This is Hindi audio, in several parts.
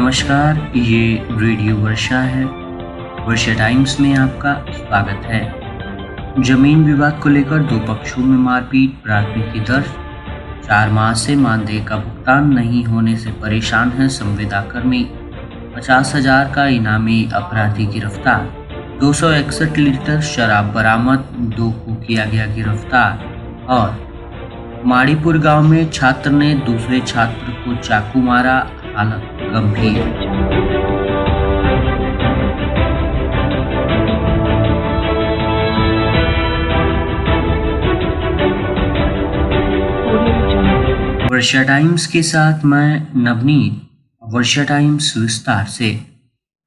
नमस्कार, ये रेडियो वर्षा है। वर्षा टाइम्स में आपका स्वागत है। जमीन विवाद को लेकर दो पक्षों में मारपीट, प्राथमिकी दर्ज। 4 माह से मानदेय का भुगतान नहीं होने से परेशान है संविदाकर्मी। 50,000 का इनामी अपराधी गिरफ्तार। 261 लीटर शराब बरामद, 2 को किया गया गिरफ्तार। और माड़ीपुर गांव में छात्र ने दूसरे छात्र को चाकू मारा, हालत गंभीर। वर्षा टाइम्स के साथ मैं नवनीत। वर्षा टाइम्स विस्तार से।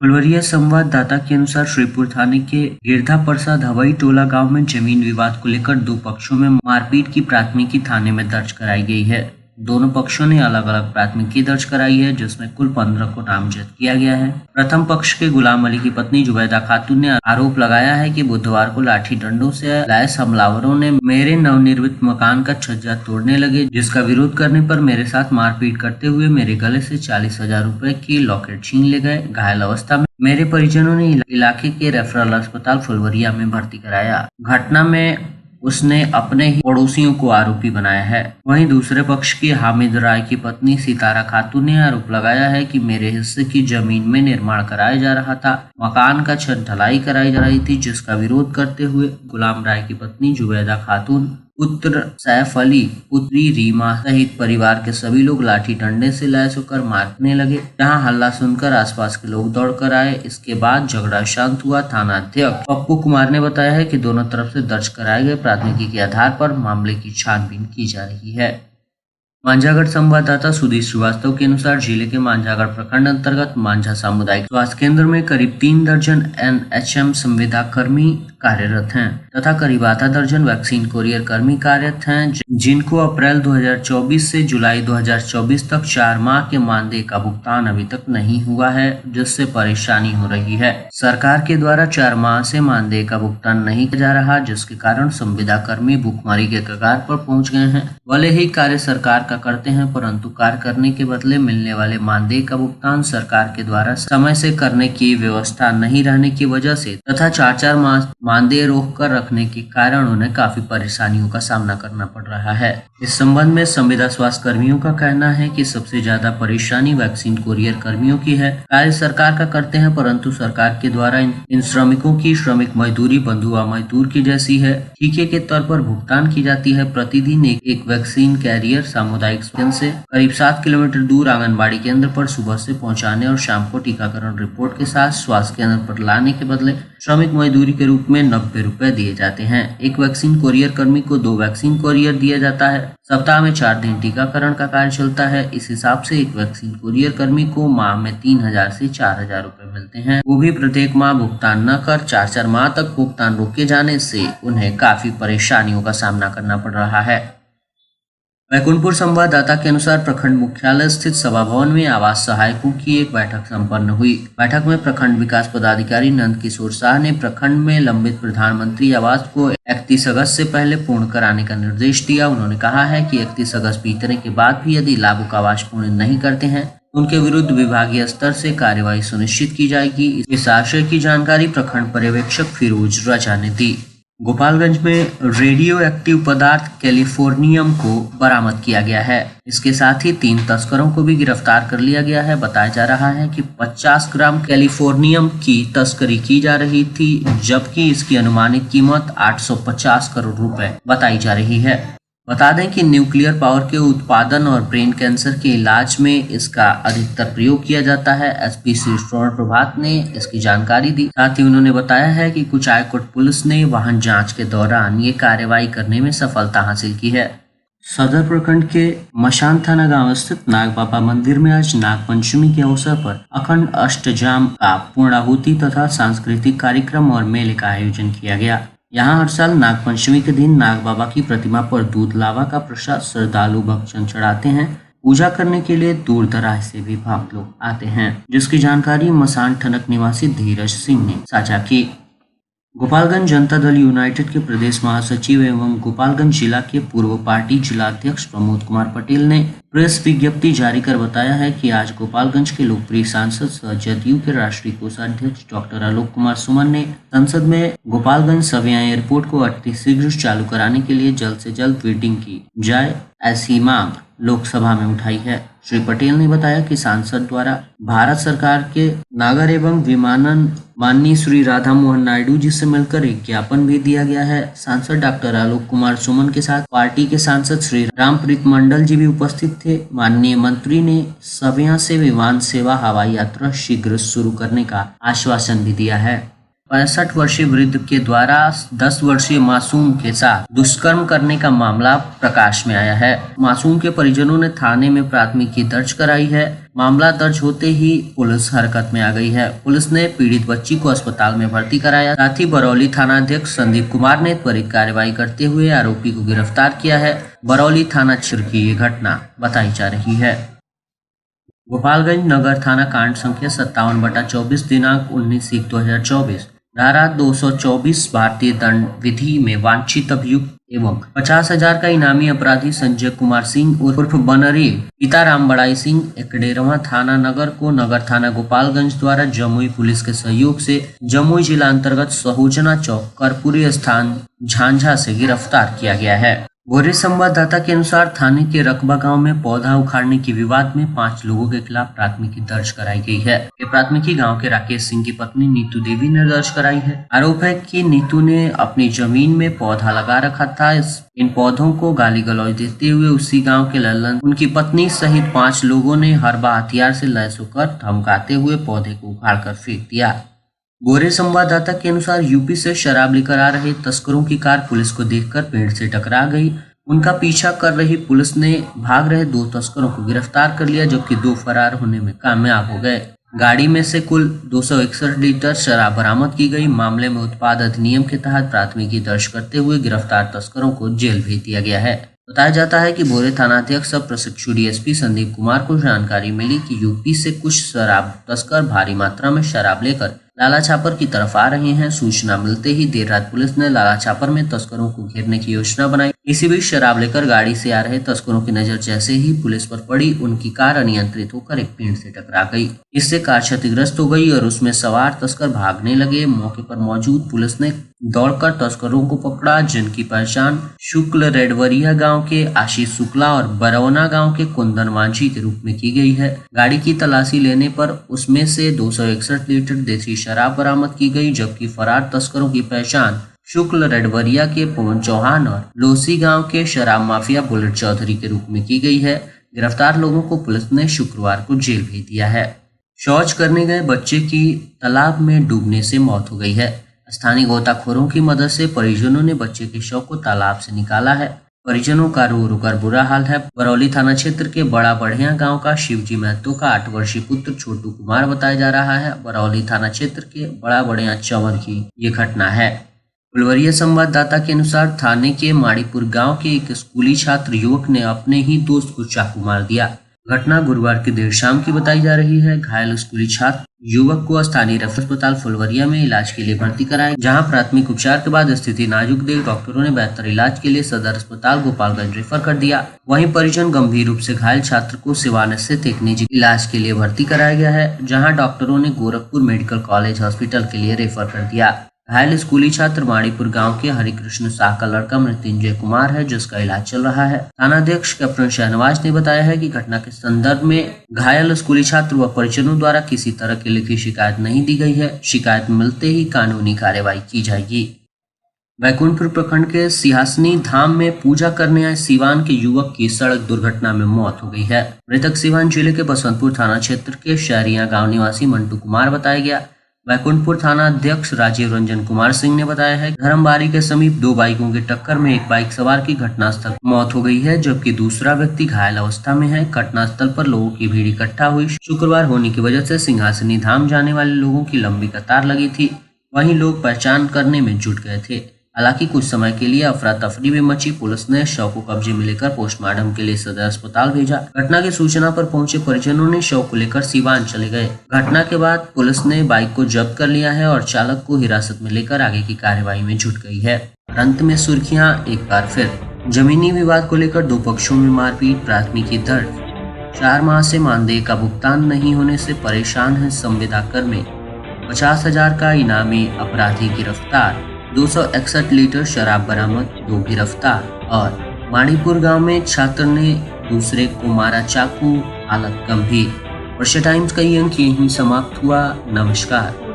फुलवरिया संवाददाता के अनुसार श्रीपुर थाने के गिरधा प्रसाद हवाई टोला गांव में जमीन विवाद को लेकर दो पक्षों में मारपीट की प्राथमिकी थाने में दर्ज कराई गई है। दोनों पक्षों ने अलग अलग प्राथमिकी दर्ज कराई है, जिसमें कुल 15 को नामजद किया गया है। प्रथम पक्ष के गुलाम अली की पत्नी जुबैदा खातून ने आरोप लगाया है कि बुधवार को लाठी डंडों से लैस हमलावरों ने मेरे नवनिर्मित मकान का छज्जा तोड़ने लगे, जिसका विरोध करने पर मेरे साथ मारपीट करते हुए मेरे गले से 40,000 रुपए की लॉकेट छीन ले गए। घायल अवस्था में मेरे परिजनों ने इलाके के रेफरल अस्पताल फुलवरिया में भर्ती कराया। घटना में उसने अपने ही पड़ोसियों को आरोपी बनाया है। वहीं दूसरे पक्ष की हामिद राय की पत्नी सितारा खातून ने आरोप लगाया है कि मेरे हिस्से की जमीन में निर्माण कराया जा रहा था, मकान का छत ढलाई कराई जा रही थी, जिसका विरोध करते हुए गुलाम राय की पत्नी जुबैदा खातून, पुत्र सैफ अली, पुत्री रीमा सहित परिवार के सभी लोग लाठी डंडे से लैस होकर मारने लगे। जहां हल्ला सुनकर आसपास के लोग दौड़कर आए। इसके बाद झगड़ा शांत हुआ। थाना अध्यक्ष पप्पू कुमार ने बताया है कि दोनों तरफ से दर्ज कराए गए प्राथमिकी के आधार पर मामले की छानबीन की जा रही है। मांझागढ़ संवाददाता सुधीर श्रीवास्तव के अनुसार जिले के मांझागढ़ प्रखंड अंतर्गत मांझा सामुदायिक स्वास्थ्य केंद्र में करीब 3 दर्जन एनएचएम संविदा कर्मी कार्यरत हैं तथा करीब आधा दर्जन वैक्सीन कोरियर कर्मी कार्यरत हैं, जिनको अप्रैल 2024 से जुलाई 2024 तक 4 माह के मानदेय का भुगतान अभी तक नहीं हुआ है, जिससे परेशानी हो रही है। सरकार के द्वारा 4 माह से मानदेय का भुगतान नहीं किया जा रहा, जिसके कारण संविदा कर्मी भूखमरी के कगार पर पहुंच गए हैं। भले ही कार्य सरकार का करते हैं, परंतु कार्य करने के बदले मिलने वाले मानदेय का भुगतान सरकार के द्वारा समय से करने की व्यवस्था नहीं रहने की वजह से तथा 4-4 माह मानदेय रोक कर रखने के कारण उन्हें काफी परेशानियों का सामना करना पड़ रहा है। इस संबंध में संविदा स्वास्थ्य कर्मियों का कहना है कि सबसे ज्यादा परेशानी वैक्सीन कोरियर कर्मियों की है। कार्य सरकार का करते हैं, परंतु सरकार के द्वारा इन श्रमिकों की श्रमिक मजदूरी बंधुआ मजदूर की जैसी है। ठीके के तौर पर भुगतान की जाती है। प्रतिदिन एक वैक्सीन कैरियर सामुदायिक केंद्र से करीब 7 किलोमीटर दूर आंगनबाड़ी केंद्र पर सुबह से पहुंचाने और शाम को टीकाकरण रिपोर्ट के साथ स्वास्थ्य केंद्र पर लाने के बदले श्रमिक मजदूरी के रूप में 90 रुपए दिए जाते हैं। एक वैक्सीन कोरियर कर्मी को 2 वैक्सीन कोरियर दिया जाता है। सप्ताह में 4 दिन टीकाकरण का कार्य चलता है। इस हिसाब से एक वैक्सीन कोरियर कर्मी को माह में 3,000 से 4,000 रुपए मिलते हैं, वो भी प्रत्येक माह भुगतान न कर 4-4 माह तक भुगतान रोके जाने से उन्हें काफी परेशानियों का सामना करना पड़ रहा है। बैकुंठपुर संवाददाता के अनुसार प्रखंड मुख्यालय स्थित सभा भवन में आवास सहायकों की एक बैठक संपन्न हुई। बैठक में प्रखंड विकास पदाधिकारी नंद किशोर शाह ने प्रखंड में लंबित प्रधानमंत्री आवास को 31 अगस्त से पहले पूर्ण कराने का निर्देश दिया। उन्होंने कहा है कि 31 अगस्त बीतने के बाद भी यदि लाभुक आवास पूर्ण नहीं करते हैं, उनके विरुद्ध विभागीय स्तर से कार्यवाही सुनिश्चित की जाएगी। इस आशय की जानकारी प्रखंड पर्यवेक्षक फिरोज रजा ने दी। गोपालगंज में रेडियो एक्टिव पदार्थ कैलिफोर्नियम को बरामद किया गया है। इसके साथ ही 3 तस्करों को भी गिरफ्तार कर लिया गया है। बताया जा रहा है कि 50 ग्राम कैलिफोर्नियम की तस्करी की जा रही थी, जबकि इसकी अनुमानित कीमत 850 करोड़ रुपए बताई जा रही है। बता दें कि न्यूक्लियर पावर के उत्पादन और ब्रेन कैंसर के इलाज में इसका अधिकतर प्रयोग किया जाता है। एसपी श्री स्वर्ण प्रभात ने इसकी जानकारी दी। साथ ही उन्होंने बताया है कि कुचायकोट पुलिस ने वाहन जांच के दौरान ये कार्रवाई करने में सफलता हासिल की है। सदर प्रखंड के मशान थाना गांव स्थित नाग बाबा मंदिर में आज नाग पंचमी के अवसर पर अखंड अष्टजाम का पूर्णाहुति तथा सांस्कृतिक कार्यक्रम और मेले का आयोजन किया गया। यहाँ हर साल नाग पंचमी के दिन नाग बाबा की प्रतिमा पर दूध लावा का प्रसाद श्रद्धालु भक्तजन चढ़ाते हैं। पूजा करने के लिए दूर दराज से भी भक्त लोग आते हैं, जिसकी जानकारी मसान ठनक निवासी धीरज सिंह ने साझा की। गोपालगंज जनता दल यूनाइटेड के प्रदेश महासचिव एवं गोपालगंज जिला के पूर्व पार्टी जिलाध्यक्ष प्रमोद कुमार पटेल ने प्रेस विज्ञप्ति जारी कर बताया है कि आज गोपालगंज के लोकप्रिय सांसद सह जदयू के राष्ट्रीय कोषाध्यक्ष डॉक्टर आलोक कुमार सुमन ने संसद में गोपालगंज सविया एयरपोर्ट को अतिशीघ्र चालू कराने के लिए जल्द से जल्द बिल्डिंग की जाए ऐसी मांग लोकसभा में उठाई है। श्री पटेल ने बताया कि सांसद द्वारा भारत सरकार के नागर एवं विमानन माननीय श्री राधा मोहन नायडू जी से मिलकर एक ज्ञापन भी दिया गया है। सांसद डॉक्टर आलोक कुमार सुमन के साथ पार्टी के सांसद श्री रामप्रीत मंडल जी भी उपस्थित थे। माननीय मंत्री ने सविया से विमान सेवा हवाई यात्रा शीघ्र शुरू करने का आश्वासन भी दिया है। 65 वर्षीय वृद्ध के द्वारा 10 वर्षीय मासूम के साथ दुष्कर्म करने का मामला प्रकाश में आया है। मासूम के परिजनों ने थाने में प्राथमिकी दर्ज कराई है। मामला दर्ज होते ही पुलिस हरकत में आ गई है। पुलिस ने पीड़ित बच्ची को अस्पताल में भर्ती कराया। साथ ही बरौली थानाध्यक्ष संदीप कुमार ने त्वरित कार्रवाई करते हुए आरोपी को गिरफ्तार किया है। बरौली थाना क्षेत्र की ये घटना बताई जा रही है। गोपालगंज नगर थाना कांड संख्या 57/24 दिनांक 19/1/2024 धारा 224 भारतीय दंड विधि में वांछित अभियुक्त एवं 50,000 का इनामी अपराधी संजय कुमार सिंह उर्फ बनरी पिता राम बड़ाई सिंह एकडेरवा थाना नगर को नगर थाना गोपालगंज द्वारा जमुई पुलिस के सहयोग से जमुई जिला अंतर्गत सहोजना चौक कर्पूरी स्थान झांझा से गिरफ्तार किया गया है। भोरे संवाददाता के अनुसार थाने के रकबा गांव में पौधा उखाड़ने के विवाद में 5 लोगों के खिलाफ प्राथमिकी दर्ज कराई गई है। ये प्राथमिकी गांव के राकेश सिंह की पत्नी नीतू देवी ने दर्ज कराई है। आरोप है कि नीतू ने अपनी जमीन में पौधा लगा रखा था। इन पौधों को गाली गलौज देते हुए उसी गांव के लल्लन उनकी पत्नी सहित 5 लोगों ने हरबा हथियार से लैस होकर धमकाते हुए पौधे को उखाड़ कर फेंक दिया। बोरे संवाददाता के अनुसार यूपी से शराब लेकर आ रहे तस्करों की कार पुलिस को देखकर पेड़ से टकरा गई। उनका पीछा कर रही पुलिस ने भाग रहे 2 तस्करों को गिरफ्तार कर लिया, जबकि 2 फरार होने में कामयाब हो गए। गाड़ी में से कुल 261 लीटर शराब बरामद की गई। मामले में उत्पाद अधिनियम के तहत प्राथमिकी दर्ज करते हुए गिरफ्तार तस्करों को जेल भेज दिया गया है। बताया जाता है कि बोरे थानाध्यक्ष सह प्रशिक्षु डीएसपी संदीप कुमार को जानकारी मिली कि यूपी से कुछ शराब तस्कर भारी मात्रा में शराब लेकर लाला छापर की तरफ आ रहे हैं। सूचना मिलते ही देर रात पुलिस ने लाला छापर में तस्करों को घेरने की योजना बनाई। इसी बीच शराब लेकर गाड़ी से आ रहे तस्करों की नजर जैसे ही पुलिस पर पड़ी, उनकी कार अनियंत्रित होकर एक पेड़ से टकरा गई। इससे कार क्षतिग्रस्त हो गई और उसमें सवार तस्कर भागने लगे। मौके पर मौजूद पुलिस ने दौड़कर तस्करों को पकड़ा, जिनकी पहचान शुक्ल रेडवरिया गांव के आशीष शुक्ला और बरौना गांव के कुंदन मांझी के रूप में की गई है। गाड़ी की तलाशी लेने पर उसमें से 261 लीटर देसी शराब बरामद की गई, जबकि फरार तस्करों की पहचान शुक्ल रेडवरिया के पवन चौहान और लोसी गांव के शराब माफिया बुलेट चौधरी के रूप में की गई है। गिरफ्तार लोगों को पुलिस ने शुक्रवार को जेल भेज दिया है। शौच करने गए बच्चे की तालाब में डूबने से मौत हो गई है। स्थानीय गोताखोरों की मदद से परिजनों ने बच्चे के शव को तालाब से निकाला है। परिजनों का रो रो कर बुरा हाल है। बरौली थाना क्षेत्र के बड़ा बढ़िया गांव का शिवजी महतो का 8 वर्षीय पुत्र छोटू कुमार बताया जा रहा है। बरौली थाना क्षेत्र के बड़ा बढ़िया चौवन की ये घटना है। फुलवरिया संवाददाता के अनुसार थाने के माड़ीपुर गांव के एक स्कूली छात्र युवक ने अपने ही दोस्त को चाकू मार दिया। घटना गुरुवार की देर शाम की बताई जा रही है। घायल स्कूली छात्र युवक को स्थानीय रेफरल अस्पताल फुलवरिया में इलाज के लिए भर्ती कराया, जहां प्राथमिक उपचार के बाद स्थिति नाजुक देख डॉक्टरों ने बेहतर इलाज के लिए सदर अस्पताल गोपालगंज रेफर कर दिया। वहीं परिजन गंभीर रूप से घायल छात्र को सिवान स्थित एक निजी इलाज के लिए भर्ती कराया गया है, जहाँ डॉक्टरों ने गोरखपुर मेडिकल कॉलेज हॉस्पिटल के लिए रेफर कर दिया। घायल स्कूली छात्र माड़ीपुर गांव के हरिकृष्ण शाह का लड़का मृत्युंजय कुमार है, जिसका इलाज चल रहा है। थानाध्यक्ष कैप्टन शहनवाज ने बताया है कि घटना के संदर्भ में घायल स्कूली छात्र व परिजनों द्वारा किसी तरह की लिखित शिकायत नहीं दी गई है। शिकायत मिलते ही कानूनी कार्रवाई की जाएगी। बैकुंठपुर प्रखंड के सिंहासनी धाम में पूजा करने आए सीवान के युवक की सड़क दुर्घटना में मौत हो गई है। मृतक सीवान जिले के बसंतपुर थाना क्षेत्र के शहरिया गाँव निवासी मंटू कुमार बताया गया। बैकुंठपुर थाना अध्यक्ष राजीव रंजन कुमार सिंह ने बताया है कि धर्मबारी के समीप 2 बाइकों की टक्कर में एक बाइक सवार की घटनास्थल मौत हो गई है, जबकि दूसरा व्यक्ति घायल अवस्था में है। घटनास्थल पर लोगों की भीड़ इकट्ठा हुई। शुक्रवार होने की वजह से सिंहासनी धाम जाने वाले लोगों की लंबी कतार लगी थी। वहीं लोग पहचान करने में जुट गए थे। हालांकि कुछ समय के लिए अफरा तफरी में मची। पुलिस ने शव को कब्जे में लेकर पोस्टमार्टम के लिए सदर अस्पताल भेजा। घटना की सूचना पर पहुंचे परिजनों ने शव को लेकर सीवान चले गए। घटना के बाद पुलिस ने बाइक को जब्त कर लिया है और चालक को हिरासत में लेकर आगे की कार्यवाही में जुट गई है। अंत में सुर्खियां एक बार फिर। जमीनी विवाद को लेकर दो पक्षों में मारपीट, प्राथमिकी दर्ज। 4 माह से मानदेय का भुगतान नहीं होने से परेशान है संविदा कर्मी। 50,000 का इनामी अपराधी गिरफ्तार। 261 लीटर शराब बरामद, 2 गिरफ्तार। और माणीपुर गांव में छात्र ने दूसरे को मारा चाकू, हालत गंभीर। वर्षा टाइम्स का ये अंक यहीं समाप्त हुआ। नमस्कार।